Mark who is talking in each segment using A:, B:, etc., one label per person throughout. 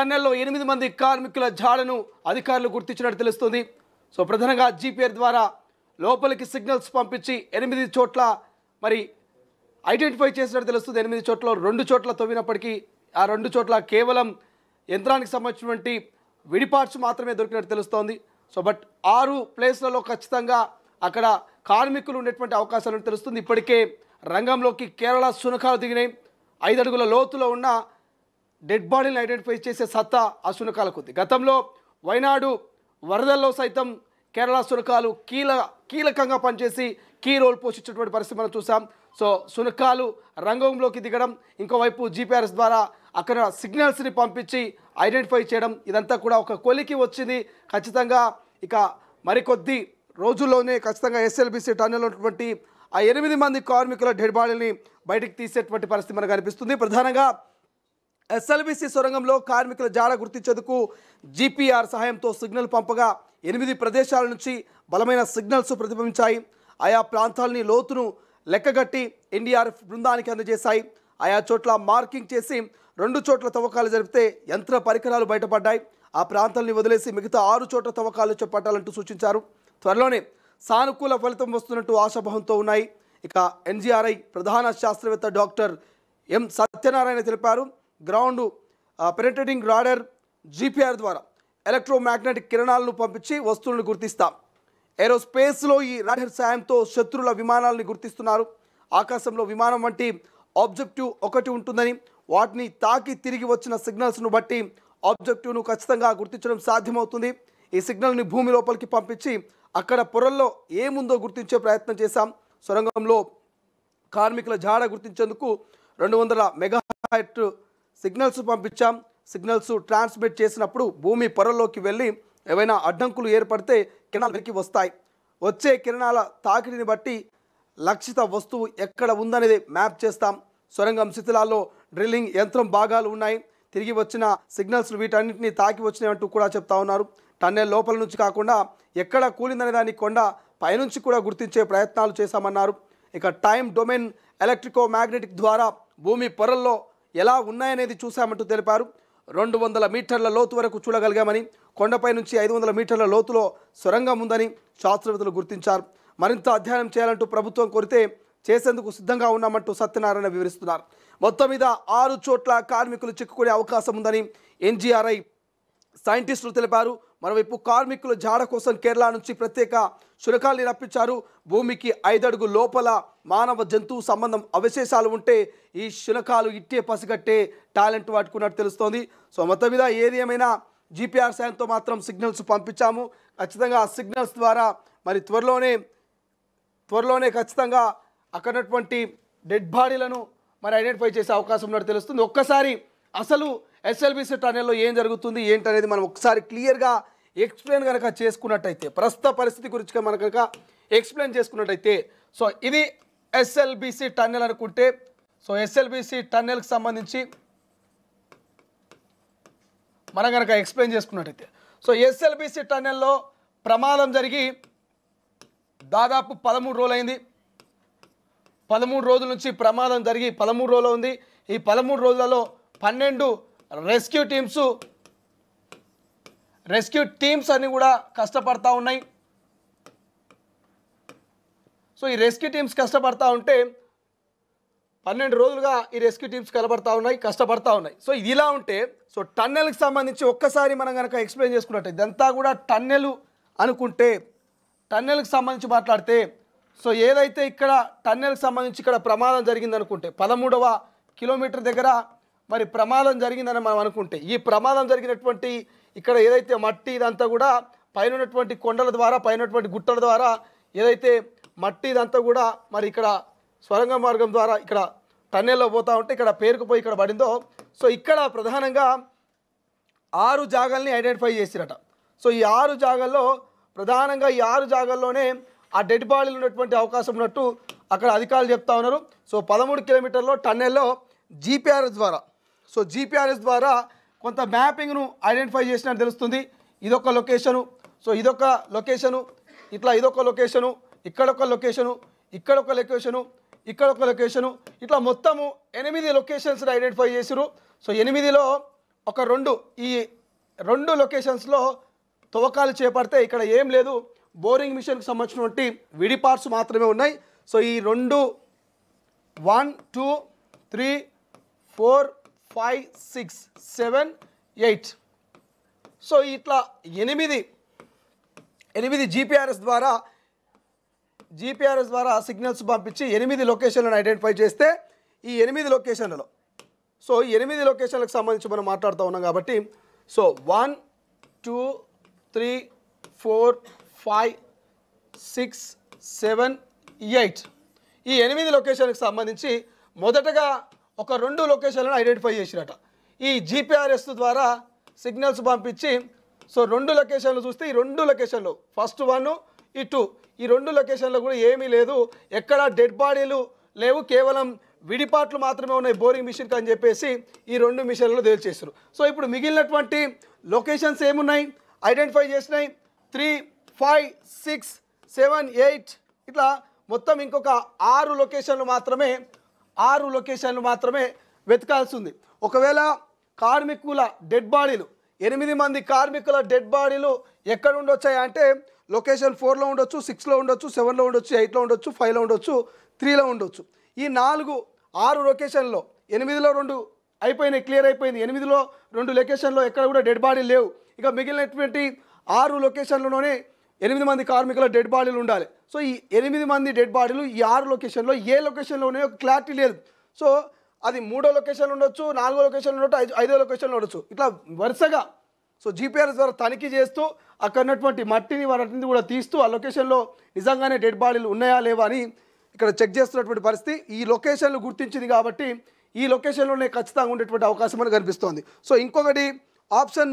A: టన్నెల్లో 8 మంది కార్మికుల జాడను అధికారులు గుర్తించినట్టు తెలుస్తుంది. సో ప్రధానంగా జీపీఆర్ ద్వారా లోపలికి సిగ్నల్స్ పంపించి 8 చోట్ల మరి ఐడెంటిఫై చేసినట్టు తెలుస్తుంది. 8 చోట్ల 2 చోట్ల తవ్వినప్పటికీ ఆ 2 చోట్ల కేవలం యంత్రానికి సంబంధించినటువంటి విడి పార్ట్స్ మాత్రమే దొరికినట్టు తెలుస్తోంది. సో బట్ 6 ప్లేస్లలో ఖచ్చితంగా అక్కడ కార్మికులు ఉండేటువంటి అవకాశాలు తెలుస్తుంది. ఇప్పటికే రంగంలోకి కేరళ శునకాలు దిగినాయి. 5 అడుగుల లోతులో ఉన్న డెడ్ బాడీని ఐడెంటిఫై చేసే సత్తా ఆ శునకాలకు ఉంది. గతంలో వైనాడు వరదల్లో సైతం కేరళ శునకాలు కీలకంగా పనిచేసి కీ రోల్ పోషించేటువంటి పరిస్థితి మనం చూసాం. సో శునకాలు రంగంలోకి దిగడం, ఇంకోవైపు జీపీఆర్ఎస్ ద్వారా అక్కడ సిగ్నల్స్ని పంపించి ఐడెంటిఫై చేయడం, ఇదంతా కూడా ఒక కొలికి వచ్చింది. ఖచ్చితంగా ఇక మరికొద్ది రోజుల్లోనే ఖచ్చితంగా ఎస్ఎల్బీసీ టన్నెల్లో ఉన్నటువంటి ఆ 8 మంది కార్మికుల డెడ్ బాడీని బయటికి తీసేటువంటి పరిస్థితి మనకు కనిపిస్తుంది. ప్రధానంగా ఎస్ఎల్బీసీ సొరంగంలో కార్మికుల జాడ గుర్తించేందుకు జీపీఆర్ సహాయంతో సిగ్నల్ పంపగా 8 ప్రదేశాల నుంచి బలమైన సిగ్నల్స్ ప్రతిబింబించాయి. ఆయా ప్రాంతాలని లోతును లెక్కగట్టి ఎన్డీఆర్ఎఫ్ బృందానికి అందజేశాయి. ఆయా చోట్ల మార్కింగ్ చేసి 2 చోట్ల తవ్వకాలు జరిపితే యంత్ర పరికరాలు బయటపడ్డాయి. ఆ ప్రాంతాలని వదిలేసి మిగతా 6 చోట్ల తవ్వకాలు చేపట్టాలంటూ సూచించారు. త్వరలోనే సానుకూల ఫలితం వస్తున్నట్టు ఆశాభావంతో ఉన్నాయి. ఇక ఎన్జీఆర్ఐ ప్రధాన శాస్త్రవేత్త డాక్టర్ ఎం సత్యనారాయణ తెలిపారు. గ్రౌండ్ పెనిట్రేటింగ్ రాడర్ జీపీఆర్ ద్వారా ఎలక్ట్రోమాగ్నెటిక్ కిరణాలను పంపించి వస్తువులను గుర్తిస్తాం. ఏరోస్పేస్లో ఈ రాడర్ సాయంతో శత్రువుల విమానాలను గుర్తిస్తున్నారు. ఆకాశంలో విమానం వంటి ఆబ్జెక్టివ్ ఒకటి ఉంటుందని, వాటిని తాకి తిరిగి వచ్చిన సిగ్నల్స్ను బట్టి ఆబ్జెక్టివ్ను ఖచ్చితంగా గుర్తించడం సాధ్యమవుతుంది. ఈ సిగ్నల్ని భూమి లోపలికి పంపించి అక్కడ పొరల్లో ఏముందో గుర్తించే ప్రయత్నం చేశాం. సొరంగంలో కార్మికుల జాడ గుర్తించేందుకు 200 మెగాహెర్ట్జ్ సిగ్నల్స్ పంపించాం. సిగ్నల్స్ ట్రాన్స్మిట్ చేసినప్పుడు భూమి పొరల్లోకి వెళ్ళి ఏవైనా అడ్డంకులు ఏర్పడితే కిరణాలు వెనక్కి వస్తాయి. వచ్చే కిరణాల తాకిడిని బట్టి లక్షిత వస్తువు ఎక్కడ ఉందనేది మ్యాప్ చేస్తాం. సొరంగం శిథిలాల్లో డ్రిల్లింగ్ యంత్రం భాగాలు ఉన్నాయి. తిరిగి వచ్చిన సిగ్నల్స్ వీటన్నింటినీ తాకి వచ్చినాయంటూ కూడా చెప్తా ఉన్నారు. టన్నెల్ లోపల నుంచి కాకుండా ఎక్కడ కూలిందనే దాన్ని కొండ పైనుంచి కూడా గుర్తించే ప్రయత్నాలు చేశామన్నారు. ఇక టైం డొమైన్ ఎలక్ట్రికో మ్యాగ్నెటిక్ ద్వారా భూమి పొరల్లో ఎలా ఉన్నాయనేది చూశామంటూ తెలిపారు. 200 మీటర్ల లోతు వరకు చూడగలిగామని, కొండపై నుంచి 500 మీటర్ల లోతులో సొరంగం ఉందని శాస్త్రవేత్తలు గుర్తించారు. మరింత అధ్యయనం చేయాలంటూ ప్రభుత్వం కోరితే చేసేందుకు సిద్ధంగా ఉన్నామంటూ సత్యనారాయణ వివరిస్తున్నారు. మొత్తం మీద 6 చోట్ల కార్మికులు చిక్కుకునే అవకాశం ఉందని ఎన్జీఆర్ఐ సైంటిస్టులు తెలిపారు. మరోవైపు కార్మికుల జాడ కోసం కేరళ నుంచి ప్రత్యేక శునకాల్ని రప్పించారు. భూమికి 5 అడుగు లోపల మానవ జంతువు సంబంధం అవశేషాలు ఉంటే ఈ శునకాలు ఇట్టే పసిగట్టే టాలెంట్ వాడుకున్నట్టు తెలుస్తోంది. సో మొత్తం మీద ఏది ఏమైనా జీపీఆర్ సాయంతో మాత్రం సిగ్నల్స్ పంపించాము. ఖచ్చితంగా ఆ సిగ్నల్స్ ద్వారా మరి త్వరలోనే ఖచ్చితంగా అక్కడటువంటి డెడ్ బాడీలను మరి ఐడెంటిఫై చేసే అవకాశం ఉన్నట్టు తెలుస్తుంది. ఒక్కసారి అసలు ఎస్ఎల్బీసీ టన్నెల్లో ఏం జరుగుతుంది ఏంటనేది మనం ఒకసారి క్లియర్గా ఎక్స్ప్లెయిన్ కనుక చేసుకున్నట్టయితే, ప్రస్తుత పరిస్థితి గురించి మనం కనుక ఎక్స్ప్లెయిన్ చేసుకున్నట్టయితే, సో ఇది ఎస్ఎల్బీసీ టన్నెల్ అనుకుంటే, సో ఎస్ఎల్బీసీ టన్నెల్కి సంబంధించి మనం కనుక ఎక్స్ప్లెయిన్ చేసుకున్నట్టయితే, సో ఎస్ఎల్బీసీ టన్నెల్లో ప్రమాదం జరిగి దాదాపు 13 రోజులైంది. 13 రోజుల నుంచి ప్రమాదం జరిగి 13 రోజులు ఉంది. ఈ 13 రోజులలో 12 రెస్క్యూ టీమ్స్ అన్ని కూడా కష్టపడతా ఉన్నాయి. సో ఈ రెస్క్యూ టీమ్స్ కష్టపడతా ఉంటే 12 రోజులుగా ఈ రెస్క్యూ టీమ్స్ కష్టపడతా ఉన్నాయి. సో ఇది ఇలా ఉంటే, సో టన్నెల్కి సంబంధించి ఒక్కసారి మనం కనుక ఎక్స్ప్లెయిన్ చేసుకున్నట్టు, ఇదంతా కూడా టన్నెల్ అనుకుంటే, టన్నెల్కి సంబంధించి మాట్లాడితే, సో ఏదైతే ఇక్కడ టన్నెల్కి సంబంధించి ఇక్కడ ప్రమాదం జరిగిందనుకుంటే 13వ కిలోమీటర్ దగ్గర మరి ప్రమాదం జరిగిందని మనం అనుకుంటే, ఈ ప్రమాదం జరిగినటువంటి ఇక్కడ ఏదైతే మట్టి ఇదంతా కూడా పైన ఉన్నటువంటి కొండల ద్వారా, పైన ఉన్నటువంటి గుట్టల ద్వారా ఏదైతే మట్టి ఇదంతా కూడా మరి ఇక్కడ స్వరంగ మార్గం ద్వారా ఇక్కడ టన్నెల్లో పోతూ ఉంటే ఇక్కడ పేరుకుపోయి ఇక్కడ పడిందో, సో ఇక్కడ ప్రధానంగా 6 జాగాల్ని ఐడెంటిఫై చేసిరట. సో ఈ 6 జాగాల్లో ప్రధానంగా ఈ 6 జాగాల్లోనే ఆ డెడ్ బాడీలు ఉన్నటువంటి అవకాశం ఉన్నట్టు అక్కడ అధికారులు చెప్తా ఉన్నారు. సో 13 కిలోమీటర్లో టన్నెల్లో జీపీఆర్ఎస్ ద్వారా కొంత మ్యాపింగ్ను ఐడెంటిఫై చేసినట్టు తెలుస్తుంది. ఇదొక లొకేషను, సో ఇదొక లొకేషను, ఇట్లా ఇదొక లొకేషను, ఇక్కడొక లొకేషను, ఇక్కడొక లొకేషను, ఇక్కడొక లొకేషను, ఇట్లా మొత్తము 8 లొకేషన్స్ ఐడెంటిఫై చేసిరు. సో 8లో ఒక ఈ రెండు లొకేషన్స్లో తవ్వకాలు చేపడితే ఇక్కడ ఏం లేదు, బోరింగ్ మిషన్కి సంబంధించినటువంటి విడి పార్ట్స్ మాత్రమే ఉన్నాయి. సో ఈ 2 1 2 3 4 5 6 7 8 సో ఇట్లా 8 జీపీఆర్ఎస్ ద్వారా సిగ్నల్స్ పంపించి 8 లొకేషన్లను ఐడెంటిఫై చేస్తే ఈ 8 లొకేషన్లలో సో ఈ 8 లొకేషన్లకు సంబంధించి మనం మాట్లాడుతూ ఉన్నాం కాబట్టి సో 1 2 3 4 5 6 7 8 ఈ 8 లొకేషన్లకు సంబంధించి మొదటగా ఒక 2 లొకేషన్లను ఐడెంటిఫై చేసిరట. ఈ జీపీఆర్ఎస్ ద్వారా సిగ్నల్స్ పంపించి సో 2 లొకేషన్లు చూస్తే ఈ 2 లొకేషన్లు ఫస్ట్ 1 ఈ 2 ఈ 2 లొకేషన్లో కూడా ఏమీ లేదు, ఎక్కడ డెడ్ బాడీలు లేవు, కేవలం విడిపాట్లు మాత్రమే ఉన్నాయి బోరింగ్ మిషన్కి అని చెప్పేసి ఈ 2 మిషన్లు తేల్చేసారు. సో ఇప్పుడు మిగిలినటువంటి లొకేషన్స్ ఏమున్నాయి ఐడెంటిఫై చేసినాయి 3 5 6 7 8 ఇట్లా మొత్తం ఇంకొక 6 లొకేషన్లు మాత్రమే వెతకాల్సి ఉంది. ఒకవేళ కార్మికుల డెడ్ బాడీలు 8 మంది కార్మికుల డెడ్ బాడీలు ఎక్కడ ఉండొచ్చాయి అంటే లొకేషన్ 4లో ఉండొచ్చు, 6లో ఉండొచ్చు, 7లో ఉండొచ్చు, 8లో ఉండొచ్చు, 5లో ఉండొచ్చు, 3లో ఉండొచ్చు. ఈ 6 లొకేషన్లో 8లో 2 అయిపోయినాయి, క్లియర్ అయిపోయింది. 8లో 2 లొకేషన్లో ఎక్కడ కూడా డెడ్ బాడీలు లేవు. ఇక మిగిలినటువంటి 6 లొకేషన్లలోనే 8 మంది కార్మికుల డెడ్ బాడీలు ఉండాలి. సో ఈ 8 మంది డెడ్ బాడీలు ఈ 6 లొకేషన్లో ఏ లొకేషన్లోనే ఒక క్లారిటీ లేదు. సో అది 3వ లొకేషన్లో ఉండొచ్చు, 4వ లొకేషన్లో ఉండొచ్చు, 5వ లొకేషన్లో ఉండొచ్చు. ఇట్లా వరుసగా సో జీపీఆర్ఎస్ ద్వారా తనిఖీ చేస్తూ అక్కడ ఉన్నటువంటి మట్టిని వాటిని కూడా తీస్తూ ఆ లొకేషన్లో నిజంగానే డెడ్ బాడీలు ఉన్నాయా లేవా అని ఇక్కడ చెక్ చేస్తున్నటువంటి పరిస్థితి. ఈ లొకేషన్లు గుర్తించింది కాబట్టి ఈ లొకేషన్లోనే ఖచ్చితంగా ఉండేటువంటి అవకాశం మనకు కనిపిస్తోంది. సో ఇంకొకటి ఆప్షన్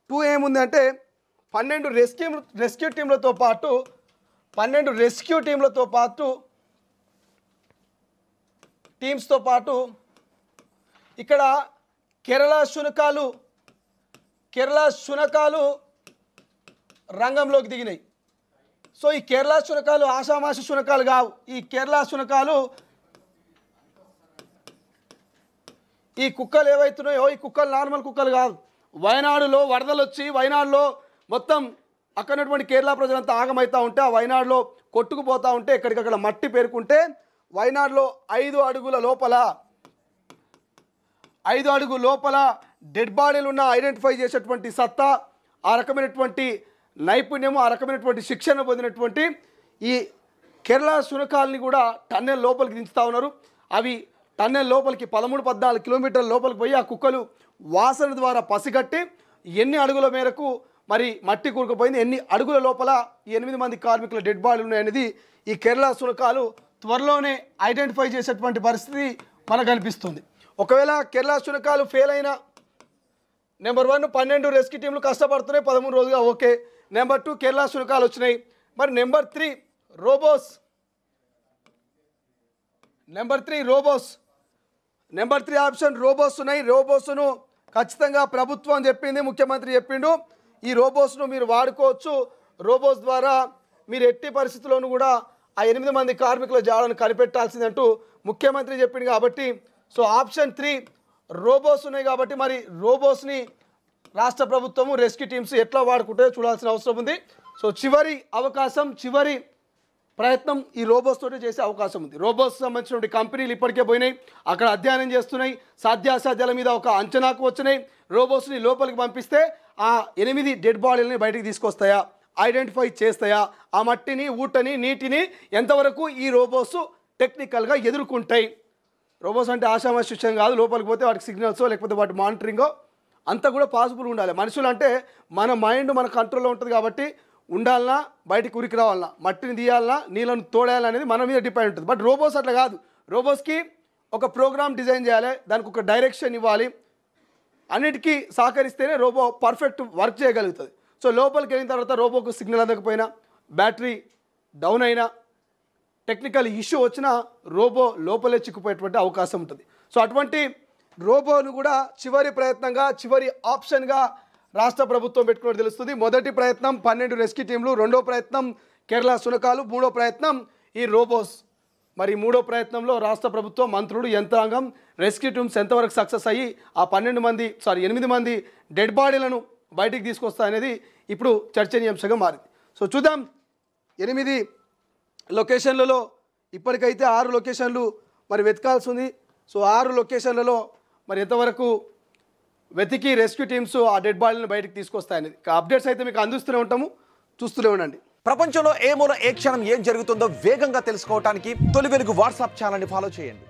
A: 2 ఏముంది అంటే 12 రెస్క్యూ టీంలతో పాటు ఇక్కడ కేరళ శునకాలు రంగంలోకి దిగినాయి. సో ఈ కేరళ శునకాలు ఆషామాషి శునకాలు కావు. ఈ కేరళ శునకాలు ఈ కుక్కలు ఏవైతున్నాయో ఈ కుక్కలు నార్మల్ కుక్కలు కాదు. వయనాడులో వరదలు వచ్చి వయనాడులో మొత్తం అక్కడటువంటి కేరళ ప్రజలంతా ఆగమవుతూ ఉంటే ఆ వయనాడులో కొట్టుకుపోతూ ఉంటే ఎక్కడికక్కడ మట్టి పేరుకుంటే వయనాడులో 5 అడుగుల లోపల డెడ్ బాడీలు ఉన్న ఐడెంటిఫై చేసేటువంటి సత్తా, ఆ రకమైనటువంటి నైపుణ్యము, ఆ రకమైనటువంటి శిక్షణ పొందినటువంటి ఈ కేరళ శునకాలని కూడా టన్నెల్ లోపలికి దించుతూ ఉన్నారు. అవి టన్నెల్ లోపలికి 13-14 కిలోమీటర్ల లోపలికి పోయి ఆ కుక్కలు వాసన ద్వారా పసిగట్టి ఎన్ని అడుగుల మేరకు మరి మట్టి కూరుకుపోయింది, ఎన్ని అడుగుల లోపల ఈ 8 మంది కార్మికుల డెడ్ బాడీలు ఉన్నాయనేది ఈ కేరళ శునకాలు త్వరలోనే ఐడెంటిఫై చేసేటువంటి పరిస్థితి మనకు కనిపిస్తుంది. ఒకవేళ కేరళ శునకాలు ఫెయిల్ అయినా నెంబర్ 1 12 రెస్క్యూ టీంలు కష్టపడుతున్నాయి 13 రోజులుగా, ఓకే. నెంబర్ 2 కేరళ శునకాలు వచ్చినాయి. మరి number 3 robots. Number 3 option robots ఉన్నాయి. రోబోస్ను ఖచ్చితంగా ప్రభుత్వం చెప్పింది, ముఖ్యమంత్రి చెప్పిండు ఈ రోబోస్ను మీరు వాడుకోవచ్చు. రోబోస్ ద్వారా మీరు ఎట్టి పరిస్థితుల్లోనూ కూడా ఆ 8 మంది కార్మికుల జాడను కనిపెట్టాల్సిందంటూ ముఖ్యమంత్రి చెప్పింది. కాబట్టి సో ఆప్షన్ 3 రోబోస్ ఉన్నాయి. కాబట్టి మరి రోబోస్ని రాష్ట్ర ప్రభుత్వము రెస్క్యూ టీమ్స్ ఎట్లా వాడుకుంటే చూడాల్సిన అవసరం ఉంది. సో చివరి ప్రయత్నం ఈ రోబోస్ తోటి చేసే అవకాశం ఉంది. రోబోస్ సంబంధించినటువంటి కంపెనీలు ఇప్పటికే పోయినాయి, అక్కడ అధ్యయనం చేస్తున్నాయి, సాధ్యాసాధ్యాల మీద ఒక అంచనాకు వచ్చినాయి. రోబోస్ని లోపలికి పంపిస్తే ఆ 8 డెడ్ బాడీలని బయటికి తీసుకొస్తాయా, ఐడెంటిఫై చేస్తాయా, ఆ మట్టిని, ఊటని, నీటిని ఎంతవరకు ఈ రోబోస్ టెక్నికల్గా ఎదుర్కొంటాయి. రోబోస్ అంటే ఆషామాషి విషయం కాదు. లోపలికి పోతే వాటికి సిగ్నల్స్ లేకపోతే వాటి మానిటరింగో అంతా కూడా పాసిబుల్ ఉండాలి. మనుషులు అంటే మన మైండ్ మన కంట్రోల్లో ఉంటుంది కాబట్టి ఉండాలన్నా బయటికి ఉరికి రావాలన్నా, మట్టిని తీయాలన్నా, నీళ్ళను తోడేయాలన్నా అనేది మన మీద డిపెండ్ ఉంటుంది. బట్ రోబోస్ అట్లా కాదు. రోబోస్కి ఒక ప్రోగ్రామ్ డిజైన్ చేయాలి, దానికి ఒక డైరెక్షన్ ఇవ్వాలి, అన్నిటికీ సహకరిస్తేనే రోబో పర్ఫెక్ట్ వర్క్ చేయగలుగుతుంది. సో లోపలికి వెళ్ళిన తర్వాత రోబోకు సిగ్నల్ అందకపోయినా, బ్యాటరీ డౌన్ అయినా, టెక్నికల్ ఇష్యూ వచ్చినా రోబో లోపలే చిక్కుపోయేటువంటి అవకాశం ఉంటుంది. సో అటువంటి రోబోను కూడా చివరి ప్రయత్నంగా, చివరి ఆప్షన్గా రాష్ట్ర ప్రభుత్వం పెట్టుకున్నట్టు తెలుస్తుంది. మొదటి ప్రయత్నం 12 రెస్క్యూ టీంలు, రెండో ప్రయత్నం కేరళ శునకాలు, మూడో ప్రయత్నం ఈ రోబోస్. మరి మూడో ప్రయత్నంలో రాష్ట్ర ప్రభుత్వం మంత్రులు యంత్రాంగం రెస్క్యూ టీమ్స్ ఎంతవరకు సక్సెస్ అయ్యి ఆ 8 మంది డెడ్ బాడీలను బయటికి తీసుకొస్తాయనేది ఇప్పుడు చర్చనీయాంశంగా మారింది. సో చూద్దాం 8 లొకేషన్లలో ఇప్పటికైతే 6 లొకేషన్లు మరి వెతకాల్సి ఉంది. సో 6 లొకేషన్లలో మరి ఎంతవరకు వెతికి రెస్క్యూ టీమ్స్ ఆ డెడ్ బాడీలను బయటికి తీసుకొస్తాయనేది అప్డేట్స్ అయితే మీకు అందిస్తూనే ఉంటాము, చూస్తూనే ఉండండి.
B: ప్రపంచంలో ఏ మూల ఏ క్షణం ఏం జరుగుతుందో వేగంగా తెలుసుకోవడానికి తొలి వెలుగు వాట్సాప్ ఛానల్ని ఫాలో చేయండి.